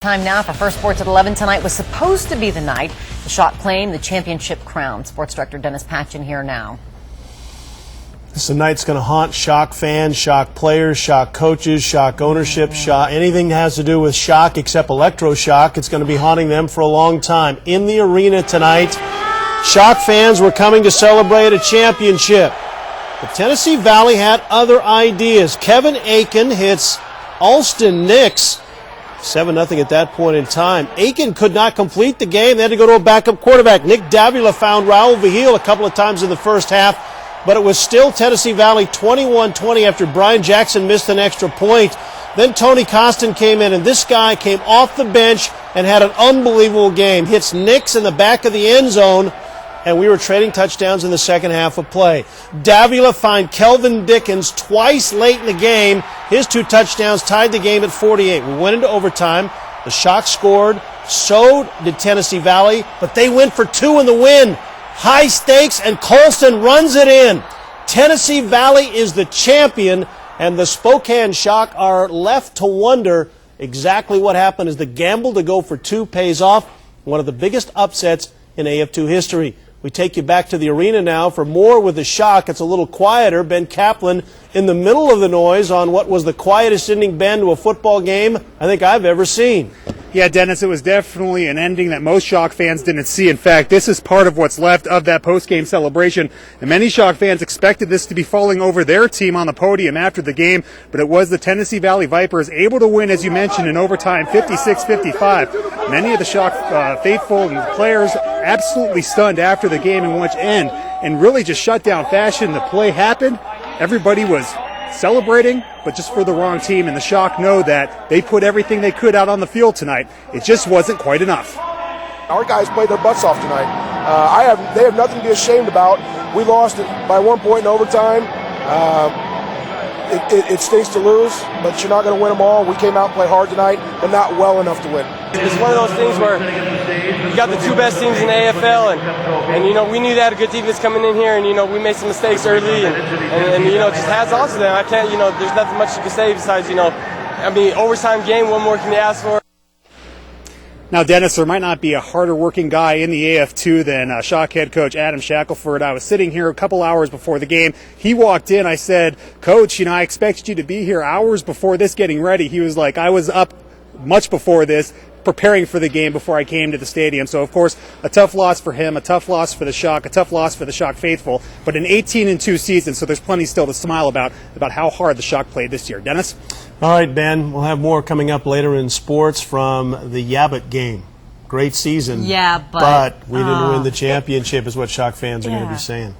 Time now for First Sports at 11. Tonight was supposed to be the night the Shock claimed the championship crown. Sports Director Dennis Patchin here now. This night's going to haunt Shock fans, Shock players, Shock coaches, Shock ownership, Shock anything that has to do with Shock except electroshock. It's going to be haunting them for a long time. In the arena tonight, Shock fans were coming to celebrate a championship. But Tennessee Valley had other ideas. Kevin Aiken hits Alston Nix 7-0 at that point in time. Aiken could not complete the game. They had to go to a backup quarterback. Nick Davila found Raul Vigil a couple of times in the first half, but it was still Tennessee Valley 21-20 after Brian Jackson missed an extra point. Then Tony Costin came in, and this guy came off the bench and had an unbelievable game. Hits Nix in the back of the end zone, and we were trading touchdowns in the second half of play. Davila found Kelvin Dickens twice late in the game. His 2 touchdowns tied the game at 48. We went into overtime. The Shock scored. So did Tennessee Valley, but they went for 2 in the win. High stakes, and Colston runs it in. Tennessee Valley is the champion, and the Spokane Shock are left to wonder exactly what happened as the gamble to go for 2 pays off. One of the biggest upsets in AF2 history. We take you back to the arena now for more with the Shock. It's a little quieter. Ben Kaplan in the middle of the noise on what was the quietest ending, Ben, to a football game I think I've ever seen. Yeah, Dennis, it was definitely an ending that most Shock fans didn't see. In fact, this is part of what's left of that post-game celebration. And many Shock fans expected this to be falling over their team on the podium after the game, but it was the Tennessee Valley Vipers able to win, as you mentioned, in overtime, 56-55. Many of the Shock faithful and players absolutely stunned after the game in which end, and really just shut down fashion. The play happened. Everybody was celebrating, but just for the wrong team, and the Shock know that they put everything they could out on the field tonight. It just wasn't quite enough. Our guys played their butts off tonight. They have nothing to be ashamed about. We lost it by 1 point in overtime. It stinks to lose, but you're not going to win them all. We came out and played hard tonight, but not well enough to win. It's one of those things where you got the 2 best teams in the AFL, and you know, we knew they had a good team that's coming in here, and you know, we made some mistakes early, and you know, just hats off to them. I can't, you know, there's nothing much you can say besides, you know, I mean, overtime game, what more can you ask for? Now, Dennis, there might not be a harder working guy in the AF2 than Shock head coach Adam Shackelford. I was sitting here a couple hours before the game. He walked in. I said, Coach, you know, I expected you to be here hours before this getting ready. He was like, I was up much before this, preparing for the game before I came to the stadium. So, of course, a tough loss for him, a tough loss for the Shock, a tough loss for the Shock faithful, but an 18-2 season, so there's plenty still to smile about how hard the Shock played this year. Dennis? All right, Ben, we'll have more coming up later in sports from the Yabut game. Great season. Yeah, but we didn't win the championship is what Shock fans are going to be saying.